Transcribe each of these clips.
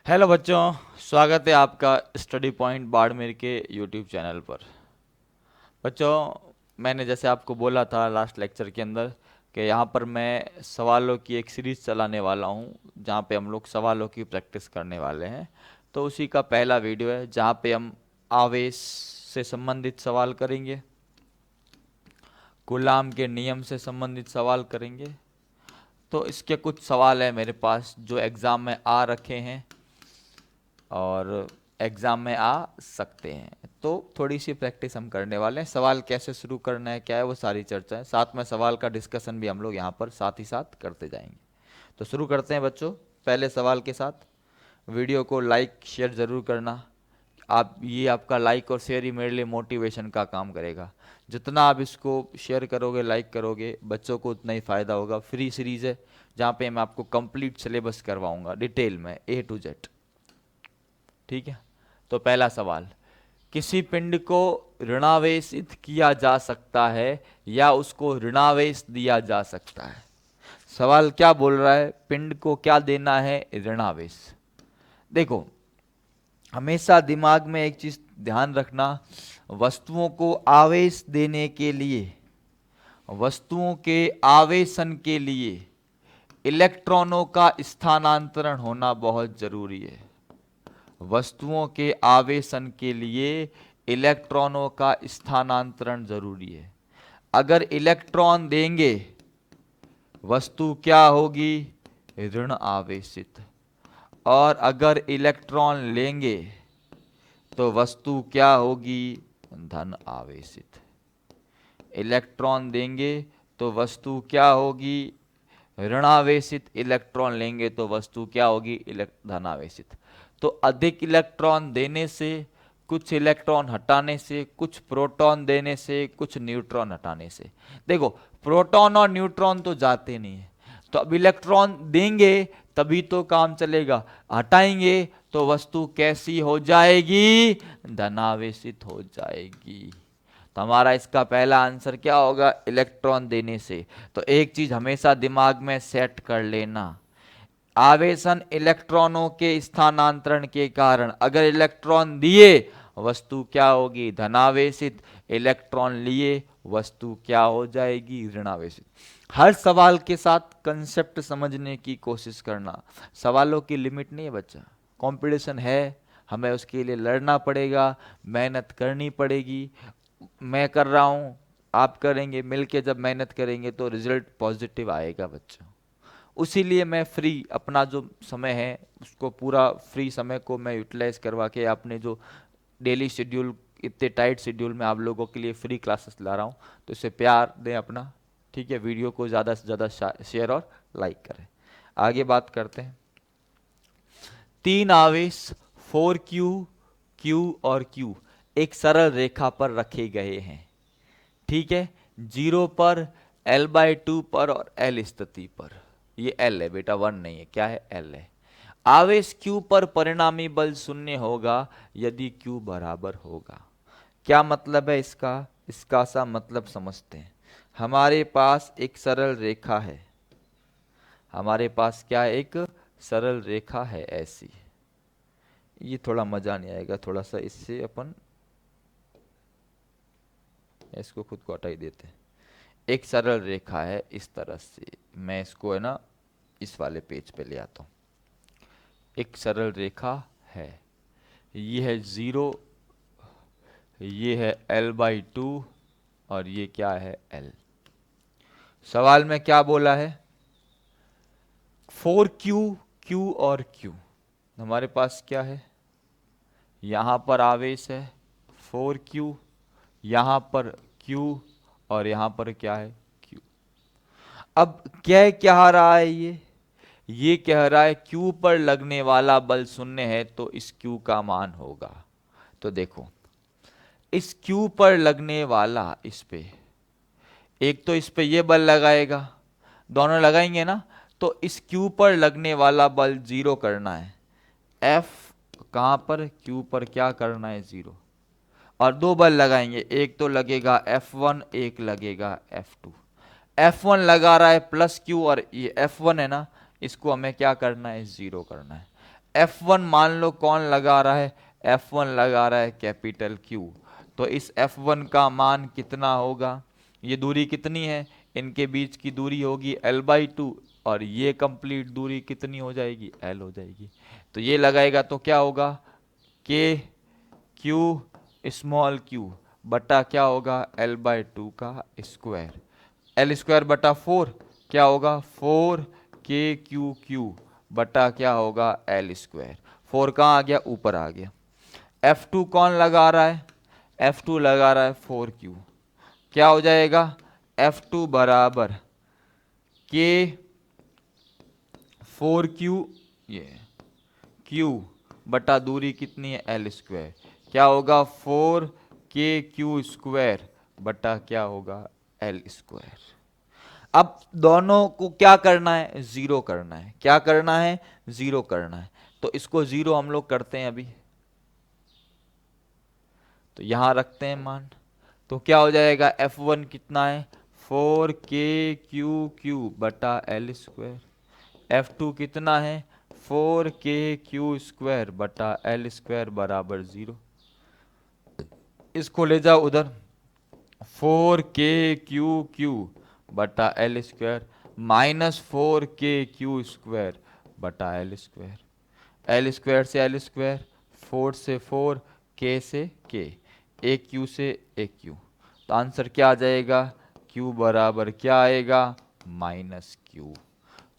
Hello बच्चों, स्वागत है आपका स्टडी पॉइंट बाड़मेर के यूट्यूब चैनल पर। बच्चों, मैंने जैसे आपको बोला था लास्ट लेक्चर के अंदर कि यहाँ पर मैं सवालों की एक सीरीज़ चलाने वाला हूँ जहाँ पे हम लोग सवालों की प्रैक्टिस करने वाले हैं। तो उसी का पहला वीडियो है जहाँ पे हम आवेश से संबंधित सवाल करेंगे, कूलाम के नियम से संबंधित सवाल करेंगे। तो इसके कुछ सवाल हैं मेरे पास जो एग्ज़ाम में आ रखे हैं और एग्ज़ाम में आ सकते हैं। तो थोड़ी सी प्रैक्टिस हम करने वाले हैं। सवाल कैसे शुरू करना है, क्या है, वो सारी चर्चा है, साथ में सवाल का डिस्कशन भी हम लोग यहाँ पर साथ ही साथ करते जाएंगे। तो शुरू करते हैं बच्चों पहले सवाल के साथ। वीडियो को लाइक शेयर ज़रूर करना। आप ये आपका लाइक और शेयर ही मेरे लिए मोटिवेशन का काम करेगा। जितना आप इसको शेयर करोगे, लाइक करोगे, बच्चों को उतना ही फ़ायदा होगा। फ्री सीरीज़ है जहाँ पे मैं आपको कंप्लीट सिलेबस करवाऊंगा डिटेल में A to Z। ठीक है, तो पहला सवाल, किसी पिंड को ऋणावेशित किया जा सकता है या उसको ऋणावेश दिया जा सकता है। सवाल क्या बोल रहा है, पिंड को क्या देना है, ऋणावेश। देखो, हमेशा दिमाग में एक चीज ध्यान रखना, वस्तुओं को आवेश देने के लिए, वस्तुओं के आवेशन के लिए इलेक्ट्रॉनों का स्थानांतरण होना बहुत जरूरी है। वस्तुओं के आवेशन के लिए इलेक्ट्रॉनों का स्थानांतरण जरूरी है। अगर इलेक्ट्रॉन देंगे, वस्तु क्या होगी, ऋण आवेशित। और अगर इलेक्ट्रॉन लेंगे तो वस्तु क्या होगी, धन आवेशित। इलेक्ट्रॉन देंगे तो वस्तु क्या होगी, ऋणावेशित। इलेक्ट्रॉन लेंगे तो वस्तु क्या होगी, धनावेशित। तो अधिक इलेक्ट्रॉन देने से, कुछ इलेक्ट्रॉन हटाने से, कुछ प्रोटॉन देने से, कुछ न्यूट्रॉन हटाने से। देखो, प्रोटॉन और न्यूट्रॉन तो जाते नहीं है, तो अब इलेक्ट्रॉन देंगे तभी तो काम चलेगा। हटाएंगे तो वस्तु कैसी हो जाएगी, धनावेशित हो जाएगी। तो हमारा इसका पहला आंसर क्या होगा, इलेक्ट्रॉन देने से। तो एक चीज हमेशा दिमाग में सेट कर लेना, आवेशन इलेक्ट्रॉनों के स्थानांतरण के कारण अगर इलेक्ट्रॉन दिए, वस्तु क्या होगी, धनावेशित। इलेक्ट्रॉन लिए, वस्तु क्या हो जाएगी, ऋणावेशित। हर सवाल के साथ कंसेप्ट समझने की कोशिश करना। सवालों की लिमिट नहीं है बच्चा, कंपटीशन है, हमें उसके लिए लड़ना पड़ेगा, मेहनत करनी पड़ेगी। मैं कर रहा हूँ, आप करेंगे, मिलके जब मेहनत करेंगे तो रिजल्ट पॉजिटिव आएगा बच्चों। उसीलिए मैं फ्री अपना जो समय है उसको, पूरा फ्री समय को मैं यूटिलाइज करवा के अपने जो डेली शेड्यूल, इतने टाइट शेड्यूल में आप लोगों के लिए फ्री क्लासेस ला रहा हूँ। तो इसे प्यार दें अपना, ठीक है। वीडियो को ज़्यादा से ज़्यादा शेयर और लाइक करें। आगे बात करते हैं। तीन आवेश 4Q, Q और Q एक सरल रेखा पर रखे गए हैं, ठीक है। 0 पर, L/2 पर और L स्थिति पर। ये L है बेटा, 1 नहीं है, क्या है, L है। आवेश Q पर परिणामी बल शून्य होगा यदि Q बराबर होगा। क्या मतलब है इसका, इसका सा मतलब समझते हैं। हमारे पास एक सरल रेखा है, हमारे पास क्या है, एक सरल रेखा है ऐसी। ये थोड़ा मजा नहीं आएगा, थोड़ा सा इससे अपन इसको खुद को हटा ही देते हैं। एक सरल रेखा है इस तरह से, मैं इसको है ना इस वाले पेज पे ले आता हूँ। एक सरल रेखा है, ये है 0, ये है L/2 और ये क्या है, L। सवाल में क्या बोला है, 4Q, Q और Q। हमारे पास क्या है, यहाँ पर आवेश है 4Q, यहाँ पर Q और यहाँ पर क्या है, Q। अब क्या कह रहा है ये कह रहा है Q पर लगने वाला बल शून्य है तो इस Q का मान होगा। तो देखो, इस Q पर लगने वाला, इस पे एक तो इस पे ये बल लगाएगा, दोनों लगाएंगे ना, तो इस Q पर लगने वाला बल 0 करना है। F कहाँ पर, Q पर क्या करना है, 0। और दो बल लगाएंगे, एक तो लगेगा F1, एक लगेगा F2। F1 लगा रहा है प्लस Q और ये F1 है ना, इसको हमें क्या करना है, 0 करना है। F1 मान लो कौन लगा रहा है, F1 लगा रहा है कैपिटल Q। तो इस F1 का मान कितना होगा, ये दूरी कितनी है, इनके बीच की दूरी होगी L/2, और ये कंप्लीट दूरी कितनी हो जाएगी, L हो जाएगी। तो ये लगाएगा तो क्या होगा, K Q स्मॉल q बटा क्या होगा, L/2 का स्क्वायर, L² बटा 4 क्या होगा, 4KQQ बटा क्या होगा, L²। 4 कहाँ आ गया, ऊपर आ गया। F2 कौन लगा रहा है, F2 लगा रहा है 4Q, क्या हो जाएगा, F2 बराबर K 4Q, ये Q बटा दूरी कितनी है, L², क्या होगा 4KQ² बटा क्या होगा, L²। अब दोनों को क्या करना है, जीरो करना है, क्या करना है, जीरो करना है। तो इसको जीरो हम लोग करते हैं अभी, तो यहां रखते हैं मान। तो क्या हो जाएगा, F1 कितना है, 4KQQ बटा L²। F2 कितना है, 4KQ² बटा L² बराबर 0। इसको ले जाओ उधर, 4KQQ बटा L² माइनस 4KQ² बटा L²। L² से L², 4 से 4, K से K, एक Q से एक Q। तो आंसर क्या आ जाएगा, Q बराबर क्या आएगा, -Q।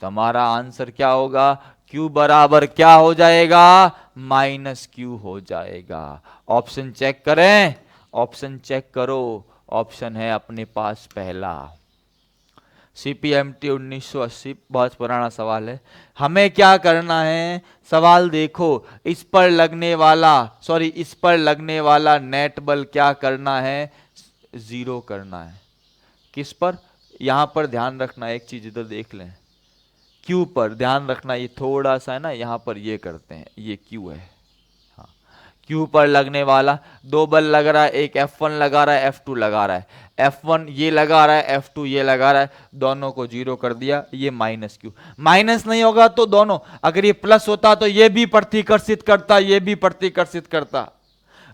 तो हमारा आंसर क्या होगा, Q बराबर क्या हो जाएगा, -Q हो जाएगा। ऑप्शन चेक करें, ऑप्शन चेक करो, ऑप्शन है अपने पास पहला। CPMT 1980, बहुत पुराना सवाल है। हमें क्या करना है, सवाल देखो, इस पर लगने वाला, सॉरी इस पर लगने वाला नेट बल क्या करना है, जीरो करना है। किस पर, यहां पर ध्यान रखना, एक चीज इधर देख लें, Q पर ध्यान रखना, ये थोड़ा सा है ना, यहां पर ये करते हैं, ये Q है, हाँ Q पर लगने वाला दो बल लग रहा है, एक F1 लगा रहा है, F2 लगा रहा है। F1 ये लगा रहा है, F2 ये लगा रहा है, दोनों को जीरो कर दिया, ये -Q। माइनस नहीं होगा तो दोनों, अगर ये प्लस होता तो ये भी प्रतिकर्षित करता, ये भी प्रतिकर्षित करता,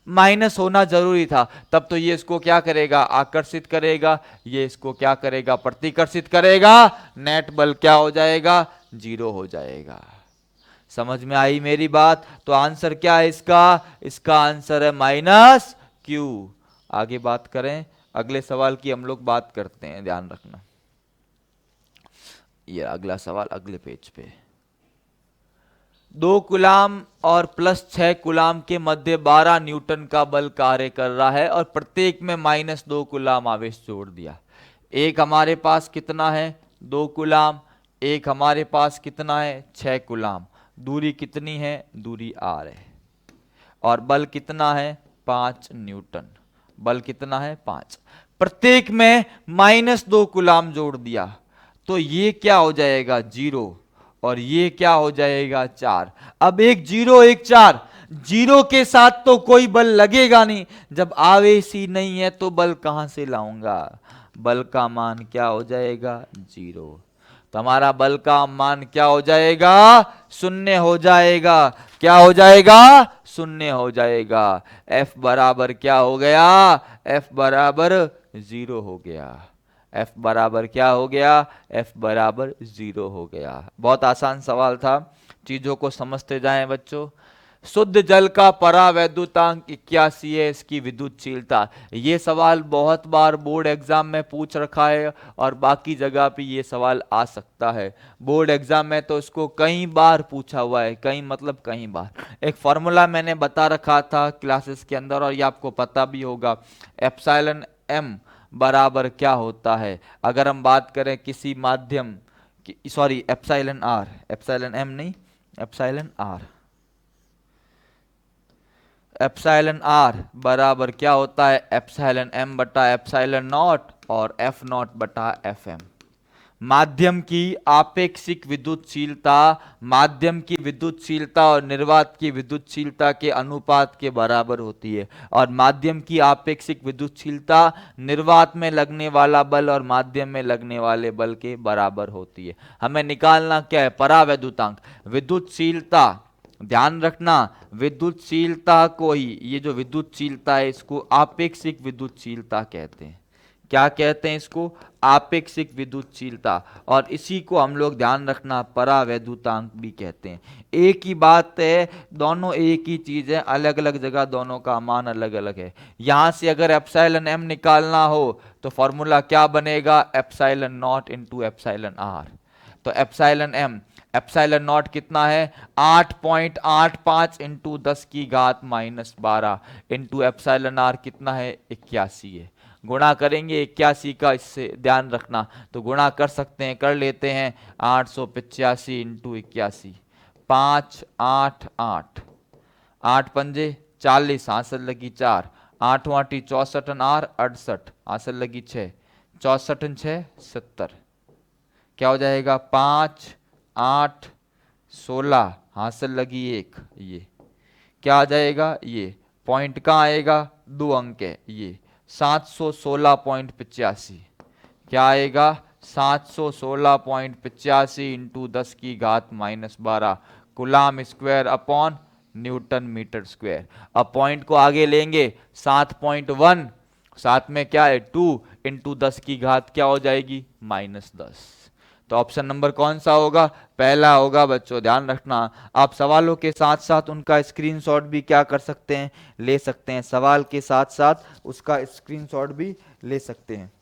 माइनस होना जरूरी था, तब तो ये इसको क्या करेगा, आकर्षित करेगा, ये इसको क्या करेगा, प्रतिकर्षित करेगा, नेट बल क्या हो जाएगा, जीरो हो जाएगा। समझ में आई मेरी बात। तो आंसर क्या है इसका, इसका आंसर है -Q। आगे बात करें, अगले सवाल की हम लोग बात करते हैं, ध्यान रखना। ये अगला सवाल अगले पेज पे, 2 कूलाम और +6 कूलाम के मध्य 12 न्यूटन का बल कार्य कर रहा है और प्रत्येक में -2 कूलाम आवेश जोड़ दिया। एक हमारे पास कितना है, 2 कूलाम, एक हमारे पास कितना है, 6 कूलाम। दूरी कितनी है, दूरी r है, और बल कितना है, 5 न्यूटन। बल कितना है, 5। प्रत्येक में -2 कूलाम जोड़ दिया, तो ये क्या हो जाएगा, 0, और ये क्या हो जाएगा, 4। अब एक 0 एक 4, 0 के साथ तो कोई बल लगेगा नहीं, जब आवेश ही नहीं है तो बल कहां से लाऊंगा, बल का मान क्या हो जाएगा, 0। तो हमारा बल का मान क्या हो जाएगा, 0 हो जाएगा। क्या हो जाएगा, 0 हो जाएगा। F बराबर क्या हो गया, F बराबर 0 हो गया। F बराबर क्या हो गया, F बराबर 0 हो गया। बहुत आसान सवाल था, चीजों को समझते जाएं बच्चों। शुद्ध जल का परावैद्युतांक 81 है, इसकी विद्युतशीलता। ये सवाल बहुत बार बोर्ड एग्जाम में पूछ रखा है और बाकी जगह पे ये सवाल आ सकता है। बोर्ड एग्जाम में तो इसको कई बार पूछा हुआ है, कई मतलब कई बार। एक फॉर्मूला मैंने बता रखा था क्लासेस के अंदर, और ये आपको पता भी होगा, एप्सिलॉन m बराबर क्या होता है, अगर हम बात करें किसी माध्यम की, sorry epsilon r, epsilon m नहीं, एप्सिलॉन r, एप्सिलॉन r बराबर क्या होता है, एप्सिलॉन m बटा एप्सिलॉन नॉट और f नॉट बटा fm। माध्यम की आपेक्षिक विद्युतशीलता माध्यम की विद्युतशीलता और निर्वात की विद्युतशीलता के अनुपात के बराबर होती है, और माध्यम की आपेक्षिक विद्युतशीलता निर्वात में लगने वाला बल और माध्यम में लगने वाले बल के बराबर होती है। हमें निकालना क्या है, परावैद्युतांक। विद्युतशीलता ध्यान रखना, विद्युतशीलता को ही, ये जो विद्युतशीलता है इसको आपेक्षिक विद्युतशीलता कहते हैं। क्या कहते हैं इसको? आपेक्षिक विद्युतशीलता। और इसी को हम लोग ध्यान रखना परावैद्युतांक भी कहते हैं। एक ही बात है, दोनों एक ही चीज है, अलग अलग जगह दोनों का मान अलग अलग है। यहां से अगर एप्सिलॉन एम निकालना हो तो फॉर्मूला क्या बनेगा? Epsilon naught into epsilon R. तो एप्सिलॉन एम, एप्सिलॉन नॉट कितना है? 8.85 इंटू 10⁻⁻12 इंटू एप्सिलॉन आर कितना है? 81 है। गुणा करेंगे 81 का, इससे ध्यान रखना, तो गुणा कर सकते हैं, कर लेते हैं। 885 इंटू 81, 588, 8×5 = 40, हासिल लगी 4, 8×8 = 64, आर 68, हासिल लगी 6, 64×6 = 70। क्या हो जाएगा? 5, 8, 16, हासिल लगी 1। ये क्या आ जाएगा? ये पॉइंट कहाँ आएगा? 2 अंक है ये, 716.85। क्या आएगा? 716.85 into 10⁻⁻12 coulomb square upon newton metre square. अब पॉइंट को आगे लेंगे, 7.1, साथ में क्या है? 2 इंटू 10 की घात क्या हो जाएगी? -10। तो ऑप्शन नंबर कौन सा होगा? पहला होगा बच्चों, ध्यान रखना। आप सवालों के साथ साथ उनका स्क्रीनशॉट भी क्या कर सकते हैं? ले सकते हैं। सवाल के साथ साथ उसका स्क्रीनशॉट भी ले सकते हैं,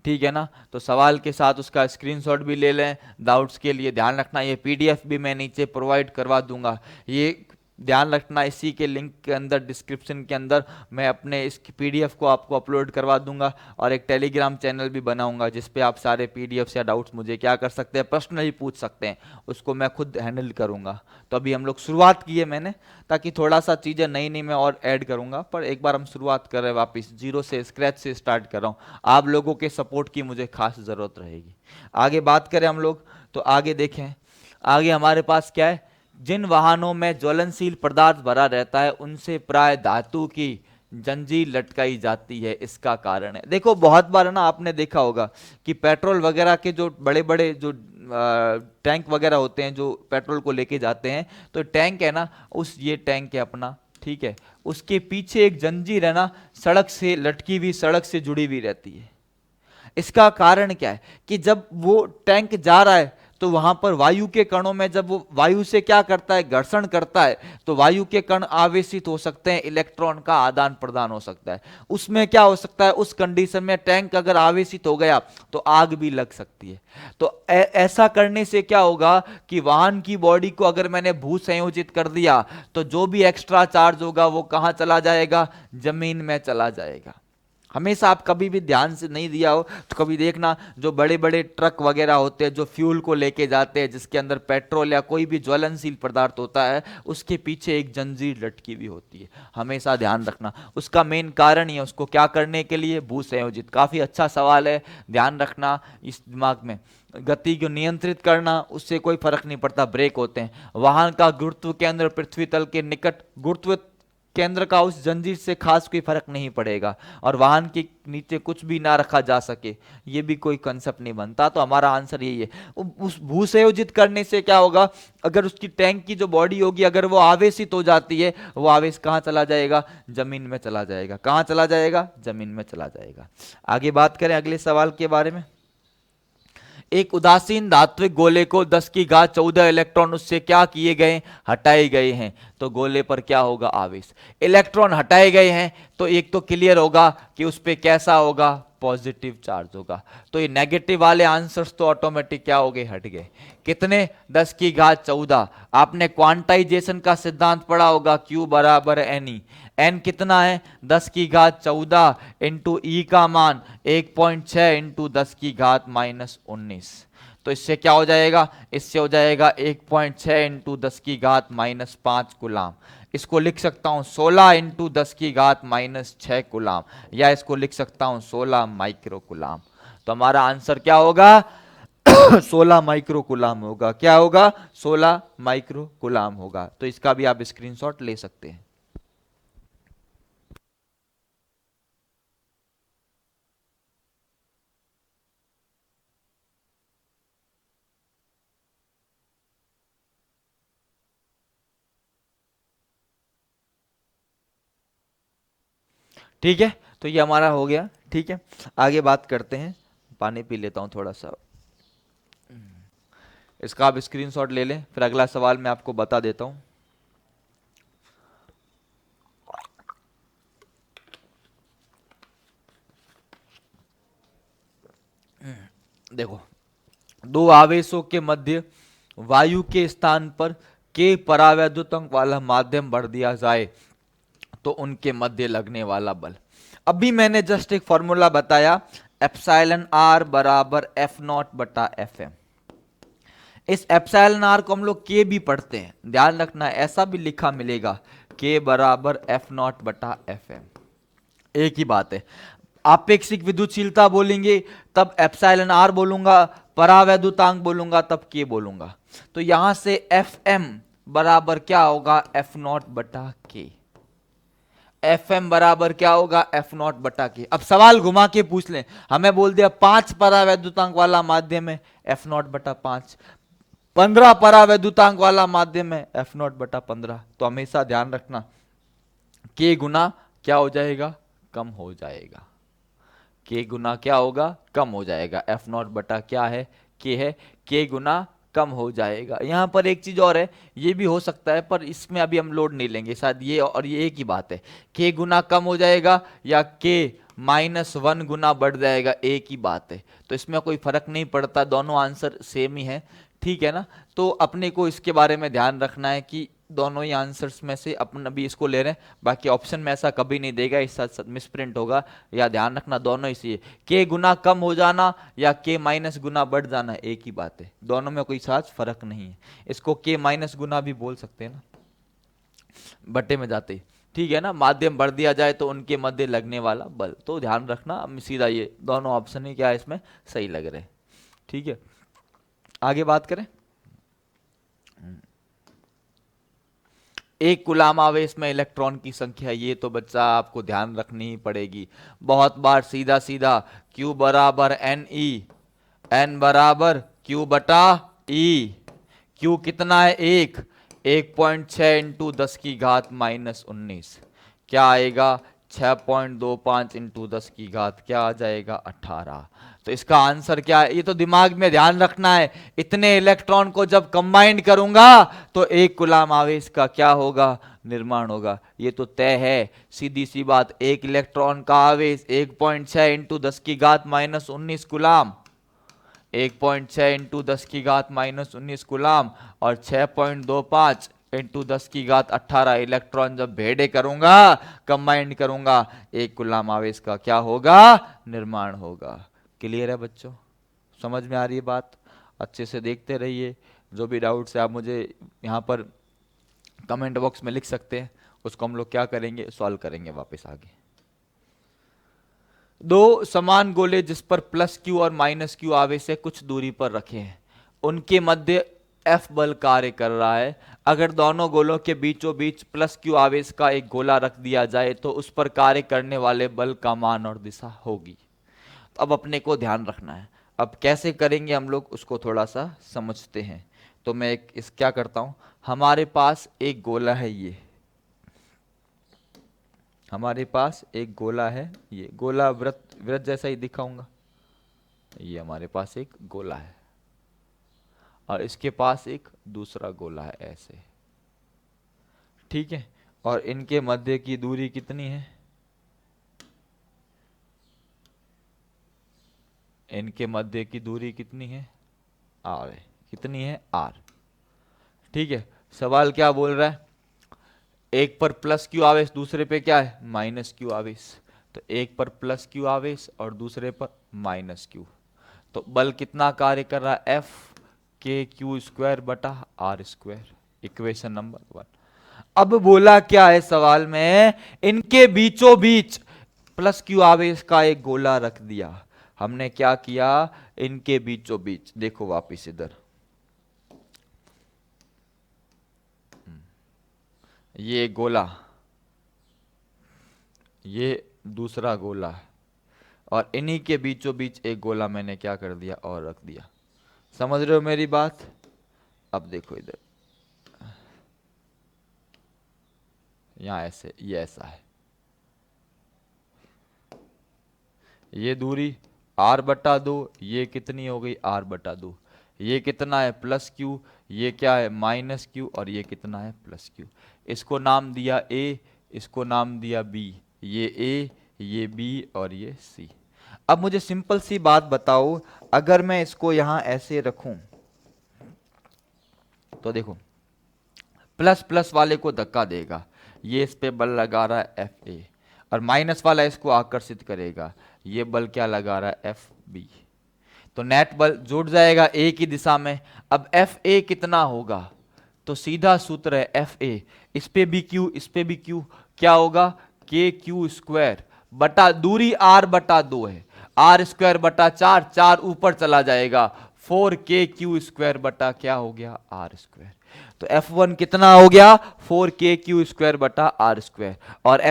ठीक है ना? तो सवाल के साथ उसका स्क्रीनशॉट भी ले लें डाउट्स के लिए। ध्यान रखना, ये पीडीएफ भी मैं नीचे प्रोवाइड करवा दूंगा। ये ध्यान रखना, इसी के लिंक के अंदर, डिस्क्रिप्शन के अंदर मैं अपने इस पीडीएफ को आपको अपलोड करवा दूंगा, और एक टेलीग्राम चैनल भी बनाऊंगा जिस पे आप सारे पीडीएफ या डाउट्स मुझे क्या कर सकते हैं? पर्सनली पूछ सकते हैं, उसको मैं खुद हैंडल करूंगा। तो अभी हम लोग शुरुआत की है मैंने, ताकि थोड़ा सा चीज़ें नई नई मैं और ऐड करूंगा, पर एक बार हम शुरुआत कर रहे हैं, वापस जीरो से, स्क्रैच से स्टार्ट कर रहा हूँ। आप लोगों के सपोर्ट की मुझे खास ज़रूरत रहेगी। आगे बात करें हम लोग, तो आगे देखें, आगे हमारे पास क्या है? जिन वाहनों में ज्वलनशील पदार्थ भरा रहता है उनसे प्राय धातु की जंजीर लटकाई जाती है, इसका कारण है। देखो बहुत बार ना आपने देखा होगा कि पेट्रोल वगैरह के जो बड़े बड़े जो टैंक वगैरह होते हैं जो पेट्रोल को लेके जाते हैं, तो टैंक है ना, उस ये टैंक है अपना, ठीक है, उसके पीछे एक जंजीर है ना, सड़क से लटकी हुई, सड़क से जुड़ी हुई रहती है। इसका कारण क्या है? कि जब वो टैंक जा रहा है तो वहां पर वायु के कणों में, जब वो वायु से क्या करता है? घर्षण करता है, तो वायु के कण आवेशित हो सकते हैं, इलेक्ट्रॉन का आदान प्रदान हो सकता है। उसमें क्या हो सकता है? उस कंडीशन में टैंक अगर आवेशित हो गया तो आग भी लग सकती है। तो ऐसा करने से क्या होगा कि वाहन की बॉडी को अगर मैंने भू संयोजित कर दिया तो जो भी एक्स्ट्रा चार्ज होगा वो कहां चला जाएगा? जमीन में चला जाएगा। हमेशा आप कभी भी ध्यान से नहीं दिया हो तो कभी देखना, जो बड़े बड़े ट्रक वगैरह होते हैं जो फ्यूल को लेके जाते हैं, जिसके अंदर पेट्रोल या कोई भी ज्वलनशील पदार्थ होता है, उसके पीछे एक जंजीर लटकी हुई होती है। हमेशा ध्यान रखना, उसका मेन कारण ही है उसको क्या करने के लिए? भू संयोजित। काफी अच्छा सवाल है, ध्यान रखना इस दिमाग में। गति को नियंत्रित करना, उससे कोई फर्क नहीं पड़ता, ब्रेक होते हैं। वाहन का गुरुत्व केंद्र पृथ्वी तल के निकट, गुरुत्व केंद्र का उस जंजीर से खास कोई फर्क नहीं पड़ेगा, और वाहन के नीचे कुछ भी ना रखा जा सके, ये भी कोई कंसेप्ट नहीं बनता। तो हमारा आंसर यही है। उस भू संयोजित करने से क्या होगा? अगर उसकी टैंक की जो बॉडी होगी अगर वो आवेशित हो जाती है, वो आवेश कहाँ चला जाएगा? जमीन में चला जाएगा। कहाँ चला जाएगा? जमीन में चला जाएगा। आगे बात करें अगले सवाल के बारे में। एक उदासीन धात्विक गोले को 10⁻14 इलेक्ट्रॉन उससे क्या किए गए? हटाए गए हैं। तो गोले पर क्या होगा? आवेश। इलेक्ट्रॉन हटाए गए हैं तो एक तो क्लियर होगा कि उस पर कैसा होगा? पॉजिटिव चार्ज होगा। तो ये नेगेटिव वाले आंसर्स तो ऑटोमेटिक क्या हो गए? हट गए। कितने? 10⁻14। आपने क्वांटाइजेशन का सिद्धांत पढ़ा होगा, Q बराबर NE। एन कितना है? 10⁻14 इंटू ई का मान 1.6 इंटू 10⁻−19। तो इससे क्या हो जाएगा? इससे हो जाएगा 1.6 इंटू 10⁻−5 गुलाम। इसको लिख सकता हूं 16 इंटू 10⁻−6 गुलाम, या इसको लिख सकता हूं 16 माइक्रो गुलाम। तो हमारा आंसर क्या होगा? 16 माइक्रो गुलाम होगा। क्या होगा? 16 माइक्रो गुलाम होगा। तो इसका भी आप स्क्रीनशॉट ले सकते हैं। ठीक है, तो ये हमारा हो गया। ठीक है, आगे बात करते हैं। पानी पी लेता हूँ थोड़ा सा। इसका आप स्क्रीनशॉट ले लें, फिर अगला सवाल मैं आपको बता देता हूँ। देखो, दो आवेशों के मध्य वायु के स्थान पर के परावैद्युत अंक वाला माध्यम भर दिया जाए तो उनके मध्य लगने वाला बल। अभी मैंने जस्ट एक फॉर्मूला बताया, एप्सिलॉन आर बराबर एफ नॉट बटा एफ एम। इस एप्सिलॉन आर को हम लोग के भी पढ़ते हैं, ध्यान रखना ऐसा भी लिखा मिलेगा, के बराबर एफ नॉट बटा एफ एम, एक ही बात है। आपेक्षिक विद्युतशीलता बोलेंगे तब एप्सिलॉन आर बोलूंगा, परावैद्युतांक बोलूंगा तब के बोलूंगा। तो यहां से एफ एम बराबर क्या होगा, एफ नॉट बटा के। एफ एम बराबर क्या होगा, एफ नॉट बटा के। अब सवाल घुमा के पूछ लें, हमें बोल दिया 5 परावैद्युतांक वाला माध्यम है, एफ नॉट बटा 5। 15 परावैद्युतांक वाला माध्यम है, एफ नॉट बटा 15। तो हमेशा ध्यान रखना, के गुना क्या हो जाएगा, कम हो जाएगा। के गुना क्या होगा, कम हो जाएगा। एफ नॉट बटा क्या है, के है, के गुना कम हो जाएगा। यहां पर एक चीज और है, ये भी हो सकता है पर इसमें अभी हम लोड नहीं लेंगे, शायद ये और ये एक ही बात है। के गुना कम हो जाएगा या के -1 गुना बढ़ जाएगा, एक ही बात है। तो इसमें कोई फर्क नहीं पड़ता, दोनों आंसर सेम ही है। ठीक है ना, तो अपने को इसके बारे में ध्यान रखना है कि दोनों ही आंसर्स में से अपन अभी इसको ले रहे हैं, बाकी ऑप्शन में ऐसा कभी नहीं देगा, इस साथ साथ मिसप्रिंट होगा, या ध्यान रखना दोनों ही सही है। के गुना कम हो जाना या के माइनस गुना बढ़ जाना एक ही बात है, दोनों में कोई खास फर्क नहीं है। इसको के माइनस गुना भी बोल सकते हैं ना, बट्टे में जाते ही। ठीक है ना, माध्यम बढ़ दिया जाए तो उनके मध्य लगने वाला बल। तो ध्यान रखना, सीधा ये दोनों ऑप्शन ही क्या है इसमें सही लग रहे हैं। ठीक है, आगे बात करें। एक गुलाम आवेश में इलेक्ट्रॉन की संख्या, ये तो बच्चा आपको ध्यान रखनी ही पड़ेगी बहुत बार, सीधा सीधा Q बराबर एन ई, एन बराबर Q बटा ई। Q कितना है, 1.6 इंटू 10⁻⁻⁻⁹ क्या आएगा, 6.25 इंटू 10 क्या आ जाएगा, 18। तो इसका आंसर क्या है, ये तो दिमाग में ध्यान रखना है। इतने इलेक्ट्रॉन को जब कंबाइंड करूंगा तो एक कूलाम आवेश का क्या होगा, निर्माण होगा। ये तो तय है, सीधी सी बात। एक इलेक्ट्रॉन का आवेश 1.6 इंटू 10⁻⁻⁹ कूलाम, 1.6 इंटू 10⁻⁻⁹ कूलाम, और 6.25 इंटू 10⁻18 इलेक्ट्रॉन जब भेड़े करूंगा, कंबाइंड करूंगा, एक कूलाम आवेश का क्या होगा, निर्माण होगा। क्लियर है बच्चों, समझ में आ रही है बात, अच्छे से देखते रहिए। जो भी डाउट्स है आप मुझे यहाँ पर कमेंट बॉक्स में लिख सकते हैं, उसको हम लोग क्या करेंगे, सॉल्व करेंगे वापस आगे। दो समान गोले जिस पर +Q और -Q आवेश है कुछ दूरी पर रखे हैं, उनके मध्य F बल कार्य कर रहा है। अगर दोनों गोलों के बीचों बीच +Q आवेश का एक गोला रख दिया जाए तो उस पर कार्य करने वाले बल का मान और दिशा होगी। तो अब अपने को ध्यान रखना है, अब कैसे करेंगे हम लोग उसको थोड़ा सा समझते हैं। तो मैं एक इस क्या करता हूं, हमारे पास एक गोला है, ये हमारे पास एक गोला है, ये गोला वृत्त वृत्त जैसा ही दिखाऊंगा। ये हमारे पास एक गोला है और इसके पास एक दूसरा गोला है ऐसे। ठीक है, और इनके मध्य की दूरी कितनी है, इनके मध्य की दूरी कितनी है, आर है। कितनी है, आर। ठीक है, सवाल क्या बोल रहा है, एक पर +Q आवेश, दूसरे पे क्या है, -Q आवेश। तो एक पर +Q आवेश और दूसरे पर -Q, तो बल कितना कार्य कर रहा है, F(k⁴ बटा r²। Equation number 1। अब बोला क्या है सवाल में, इनके बीचों बीच +Q आवेश का एक गोला रख दिया। हमने क्या किया, इनके बीचों बीच, देखो वापिस इधर, ये गोला, ये दूसरा गोला, और इन्हीं के बीचों बीच एक गोला मैंने क्या कर दिया, और रख दिया। समझ रहे हो मेरी बात। अब देखो इधर, यहां ऐसे, ये ऐसा है, ये दूरी r/2, ये कितनी हो गई r/2, ये कितना है प्लस क्यू, ये क्या है माइनस क्यू, और ये कितना है प्लस क्यू। इसको नाम दिया a, इसको नाम दिया b, ये a, ये b और ये c। अब मुझे सिंपल सी बात बताओ, अगर मैं इसको यहां ऐसे रखूं तो देखो प्लस प्लस वाले को धक्का देगा, ये इस पे बल लगा रहा है एफ ए, और माइनस वाला इसको आकर्षित करेगा, ये बल क्या लगा रहा है एफ बी। तो नेट बल जुड़ जाएगा ए की दिशा में। अब एफ ए कितना होगा, तो सीधा सूत्र है एफ ए, इस पे भी क्यू, इस पे भी क्यू, क्या होगा के क्यू स्क्वायर बटा दूरी r/2 है, r² बटा 4, 4 ऊपर चला जाएगा, 4k² बटा क्या हो गया r²। तो F1 कितना हो गया 4k² बटा r²। और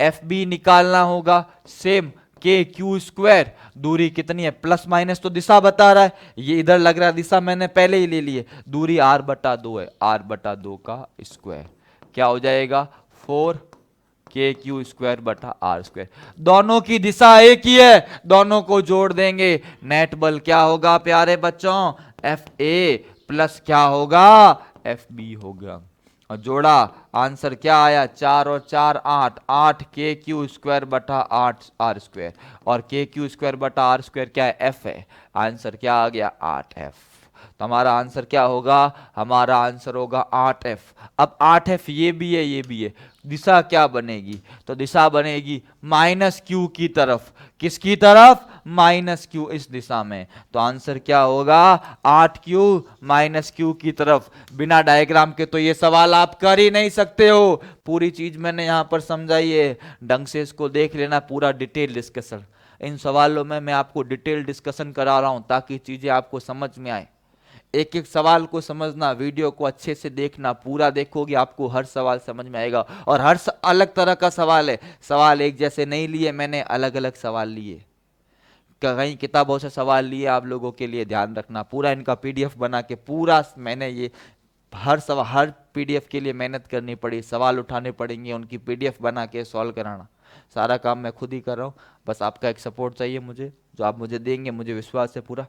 FB निकालना होगा, सेम k² दूरी कितनी है, प्लस माइनस तो दिशा बता रहा है, ये इधर लग रहा है दिशा मैंने पहले ही ले ली है, दूरी r/2 है, r/2 का स्क्वायर क्या हो जाएगा 4k² बटा r²। दोनों की दिशा एक ही है, दोनों को जोड़ देंगे, नेट बल क्या होगा प्यारे बच्चों, FA प्लस क्या होगा FB होगा। और जोड़ा आंसर क्या आया, 4 और 4 8, 8k² बटा 8r², और k² बटा r² क्या है f है, आंसर क्या आ गया 8f। तो हमारा आंसर क्या होगा, हमारा आंसर होगा 8f। अब 8f ये भी है ये भी है, दिशा क्या बनेगी, तो दिशा बनेगी माइनस क्यू की तरफ, किसकी तरफ माइनस क्यू, इस दिशा में। तो आंसर क्या होगा 8q माइनस क्यू की तरफ। बिना डायग्राम के तो ये सवाल आप कर ही नहीं सकते हो, पूरी चीज मैंने यहां पर समझाई है, ढंग से इसको देख लेना, पूरा डिटेल डिस्कशन। इन सवालों में मैं आपको डिटेल डिस्कशन करा रहा हूं ताकि चीजें आपको समझ में आए। एक एक सवाल को समझना, वीडियो को अच्छे से देखना, पूरा देखोगे आपको हर सवाल समझ में आएगा। और हर अलग तरह का सवाल है, सवाल एक जैसे नहीं लिए मैंने, अलग अलग सवाल लिए, कई किताबों से सवाल लिए आप लोगों के लिए, ध्यान रखना। पूरा इनका पीडीएफ बना के पूरा मैंने ये हर सवाल, हर पीडीएफ के लिए मेहनत करनी पड़ी, सवाल उठाने पड़ेंगे, उनकी पीडीएफ बना के सॉल्व कराना, सारा काम मैं खुद ही कर रहा हूँ। बस आपका एक सपोर्ट चाहिए मुझे, जो आप मुझे देंगे, मुझे विश्वास है पूरा।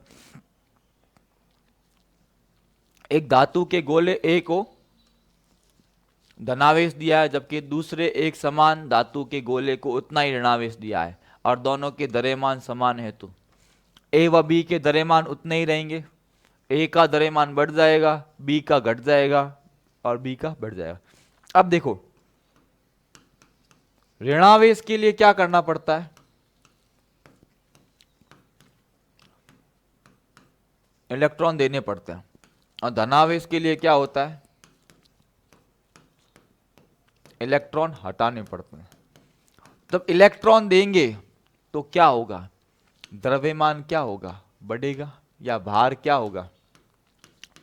एक धातु के गोले ए को धनावेश दिया है, जबकि दूसरे एक समान धातु के गोले को उतना ही ऋणावेश दिया है, और दोनों के द्रव्यमान समान है, तो ए व बी के द्रव्यमान उतने ही रहेंगे, ए का द्रव्यमान बढ़ जाएगा, बी का घट जाएगा, और बी का बढ़ जाएगा। अब देखो ऋणावेश के लिए क्या करना पड़ता है, इलेक्ट्रॉन देने पड़ते हैं, और धनावेश के लिए क्या होता है, इलेक्ट्रॉन हटाने पड़ते हैं। तब इलेक्ट्रॉन देंगे तो क्या होगा, द्रव्यमान क्या होगा, बढ़ेगा, या भार क्या होगा,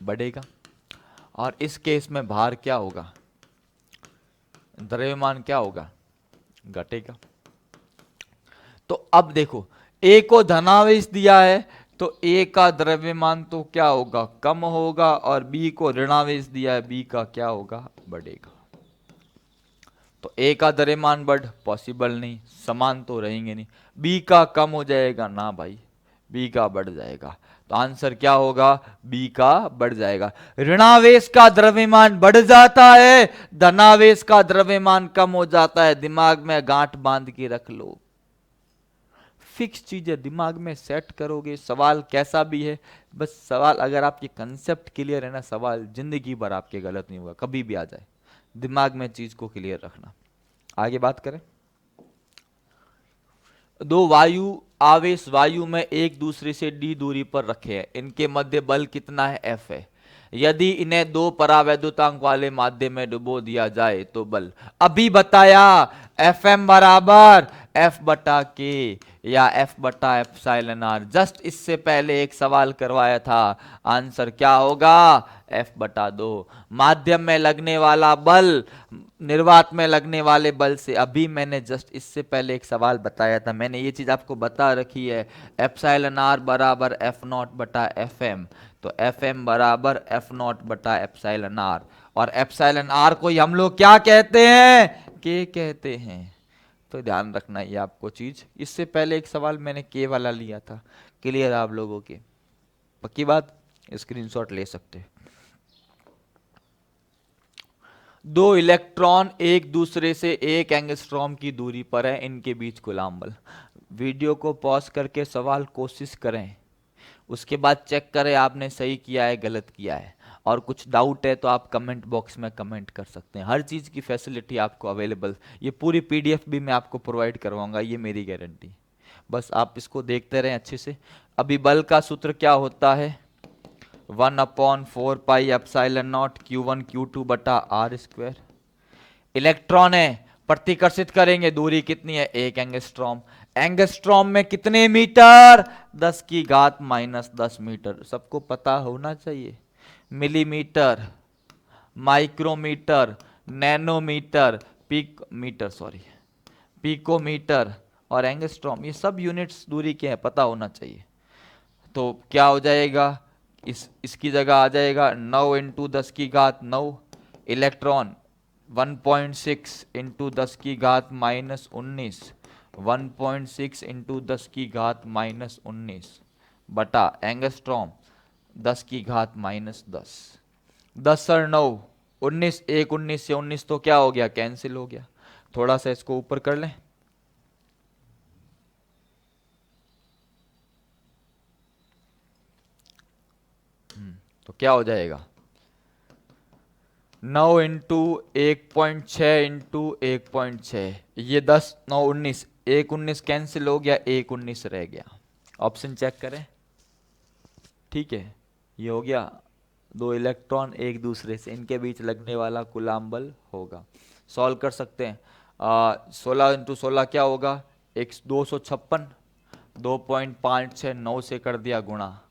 बढ़ेगा। और इस केस में भार क्या होगा, द्रव्यमान क्या होगा, घटेगा। तो अब देखो ए को धनावेश दिया है, तो ए का द्रव्यमान तो क्या होगा, कम होगा, और बी को ऋणावेश दिया है, बी का क्या होगा, बढ़ेगा। तो ए का द्रव्यमान बढ़ पॉसिबल नहीं, समान तो रहेंगे नहीं, बी का कम हो जाएगा ना भाई, बी का बढ़ जाएगा। तो आंसर क्या होगा, बी का बढ़ जाएगा। ऋणावेश का द्रव्यमान बढ़ जाता है, धनावेश का द्रव्यमान कम हो जाता है। दिमाग में गांठ बांध के रख लो, फिक्स चीजें दिमाग में सेट करोगे, सवाल कैसा भी है, बस सवाल अगर आपके कंसेप्ट क्लियर है ना, सवाल जिंदगी भर आपके गलत नहीं होगा, कभी भी आ जाए, दिमाग में चीज को क्लियर रखना। आगे बात करें, दो वायु आवेश वायु में एक दूसरे से d दूरी पर रखे हैं, इनके मध्य बल कितना है, F है। यदि इन्हें दो परावैद्युतांक वाले माध्यम में डुबो दिया जाए तो बल, अभी बताया Fm बराबर F/K या F/εr, जस्ट इससे पहले एक सवाल करवाया था, आंसर क्या होगा F/2। माध्यम में लगने वाला बल निर्वात में लगने वाले बल से, अभी मैंने जस्ट इससे पहले एक सवाल बताया था, मैंने ये चीज आपको बता रखी है, εr बराबर F0/Fm, तो Fm बराबर F0/εr, और εr को हम लोग क्या कहते हैं, K कहते हैं। तो ध्यान रखना ये आपको चीज। इससे पहले एक सवाल मैंने के वाला लिया था, क्लियर आप लोगों के? पक्की बात, स्क्रीनशॉट ले सकते। दो इलेक्ट्रॉन एक दूसरे से 1 एंगस्ट्रॉम की दूरी पर है, इनके बीच कूलाम बल। वीडियो को पॉज करके सवाल कोशिश करें, उसके बाद चेक करें आपने सही किया है गलत किया है। और कुछ डाउट है तो आप कमेंट बॉक्स में कमेंट कर सकते हैं। हर चीज़ की फैसिलिटी आपको अवेलेबल, ये पूरी पीडीएफ भी मैं आपको प्रोवाइड करवाऊंगा, ये मेरी गारंटी। बस आप इसको देखते रहें अच्छे से। अभी बल का सूत्र क्या होता है? 1/4 pi epsilon not Q1 Q2/r²। Electron है, प्रतिकर्षित करेंगे, दूरी कितनी है? 1 एंगस्ट्रॉम। एंगस्ट्रॉम में कितने मीटर? 10⁻⁻10 मीटर। सबको पता होना चाहिए। मिलीमीटर, माइक्रोमीटर, नैनोमीटर, पिकोमीटर और एंगस्ट्रॉम, ये सब यूनिट्स दूरी के हैं, पता होना चाहिए। तो क्या हो जाएगा? इसकी जगह आ जाएगा 9 × 10⁻9। इलेक्ट्रॉन 1.6 × 10⁻−19, 1.6 × 10⁻−19 बटा एंगस्ट्रॉम 10⁻−10। 10 और 9 19, 1 19 से 19 तो क्या हो गया? कैंसिल हो गया। थोड़ा सा इसको ऊपर कर लें। तो क्या हो जाएगा? 9 × 1.6 × 1.6, ये 10 9 19, 1 19 कैंसिल हो गया, 1 19 रह गया। ऑप्शन चेक करें, ठीक है, ये हो गया। दो इलेक्ट्रॉन एक दूसरे से, इनके बीच लगने वाला कूलाम बल होगा। सॉल्व कर सकते हैं। 16 × 16 क्या होगा? 256। 2.56 9 से कर दिया गुणा,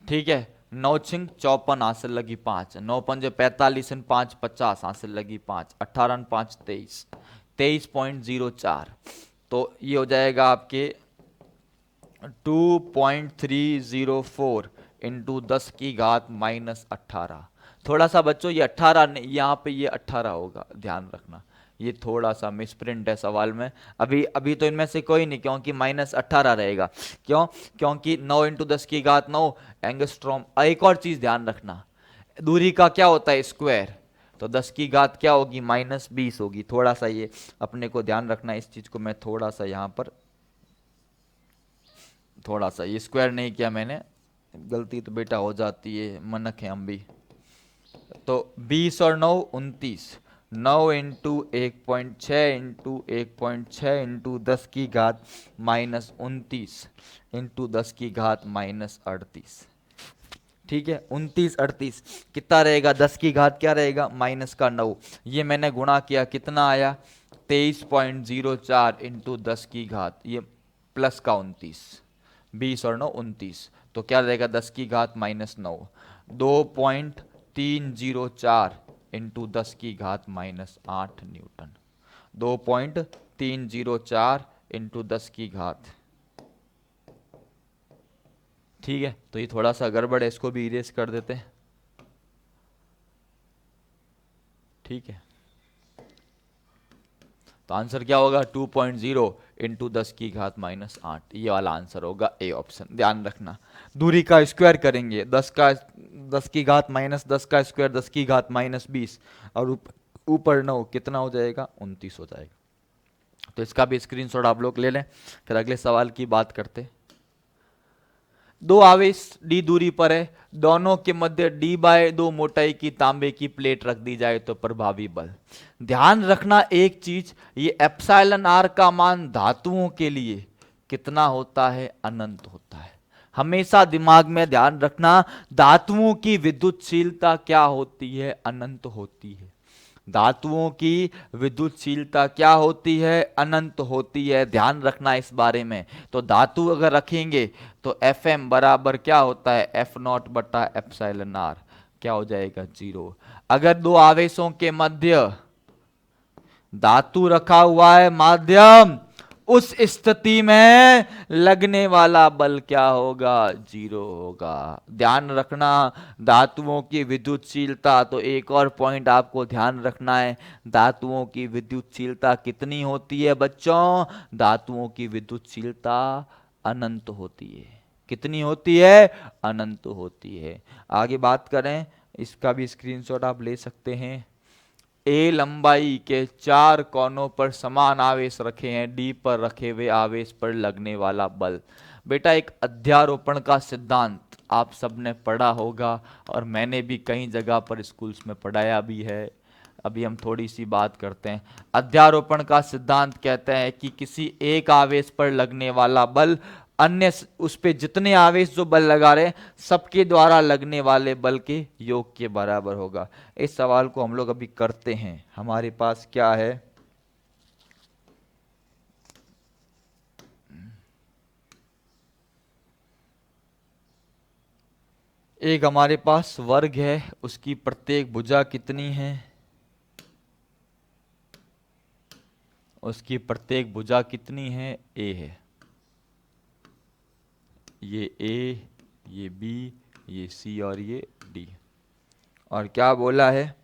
ठीक है। 9 छिंग 54, हासिल लगी 5। 9 पंजे 45, 5 50, हासिल लगी 5। 18 5 23, 23.04। तो ये हो जाएगा आपके 2.304 × 10⁻−18। थोड़ा सा बच्चों ये 18 यहाँ पे ये 18 होगा, ध्यान रखना। ये थोड़ा सा मिसप्रिंट है सवाल में। अभी अभी तो इनमें से कोई नहीं, क्योंकि -18 रहेगा। क्यों? क्योंकि 9 × 10⁻9 एंगस्ट्रॉम। एक और चीज ध्यान रखना, दूरी का क्या होता है? स्क्वायर। तो 10 की घात क्या होगी? -20 होगी। थोड़ा सा ये अपने को ध्यान रखना, इस चीज को मैं थोड़ा सा यहाँ पर, थोड़ा सा ये स्क्वायर नहीं किया मैंने, गलती तो बेटा हो जाती है, मनक है हम भी। तो 20 और 9 29। 9 × 1.6 × 1.6 × 10⁻−29 × 10⁻−38। ठीक है, 29 38 कितना रहेगा? 10 की घात क्या रहेगा? -9। ये मैंने गुणा किया, कितना आया? 23.04 × 10 की घात, ये प्लस का 29। 20 और 9 29, तो क्या रहेगा? 10 की घात -9। 2.304 × 10 की घात -8 न्यूटन। 2.304 × 10 की घात, ठीक है। तो ये थोड़ा सा गड़बड़ है, इसको भी इरेज कर देते हैं, ठीक है। तो आंसर क्या होगा? 2.0 × 10 की घात -8, ये वाला आंसर होगा ए ऑप्शन। ध्यान रखना, दूरी का स्क्वायर करेंगे, 10 की घात -10 का स्क्वायर 10 की घात -20, और ऊपर 9, कितना हो जाएगा? 29 हो जाएगा। तो इसका भी स्क्रीनशॉट आप लोग ले लें, फिर अगले सवाल की बात करते। दो आवेश d दूरी पर है, दोनों के मध्य d/2 मोटाई की तांबे की प्लेट रख दी जाए तो प्रभावी बल। ध्यान रखना एक चीज, ये एप्सिलॉन r का मान धातुओं के लिए कितना होता है? अनंत होता है। हमेशा दिमाग में ध्यान रखना, धातुओं की विद्युतशीलता क्या होती है? अनंत होती है। धातुओं की विद्युतशीलता क्या होती है? अनंत होती है। ध्यान रखना इस बारे में। तो धातु अगर रखेंगे तो Fm बराबर क्या होता है? F0/εr, क्या हो जाएगा? 0। अगर दो आवेशों के मध्य धातु रखा हुआ है, माध्यम, उस स्थिति में लगने वाला बल क्या होगा? 0 होगा। ध्यान रखना, धातुओं की विद्युतशीलता, तो एक और पॉइंट आपको ध्यान रखना है, धातुओं की विद्युतशीलता कितनी होती है बच्चों? धातुओं की विद्युतशीलता अनंत होती है। कितनी होती है? अनंत होती है। आगे बात करें, इसका भी स्क्रीनशॉट आप ले सकते हैं। ए लंबाई के 4 कोनों पर समान आवेश रखे हैं, डी पर रखे हुए आवेश पर लगने वाला बल। बेटा, एक अध्यारोपण का सिद्धांत आप सबने पढ़ा होगा और मैंने भी कई जगह पर स्कूल्स में पढ़ाया भी है। अभी हम थोड़ी सी बात करते हैं। अध्यारोपण का सिद्धांत कहता है कि किसी एक आवेश पर लगने वाला बल अन्य उस पे जितने आवेश जो बल लगा रहे हैं सबके द्वारा लगने वाले बल के योग के बराबर होगा। इस सवाल को हम लोग अभी करते हैं। हमारे पास क्या है? एक हमारे पास वर्ग है, उसकी प्रत्येक भुजा कितनी है? उसकी प्रत्येक भुजा कितनी है? ए है। ये ए, ये बी, ये सी और ये डी। और क्या बोला है?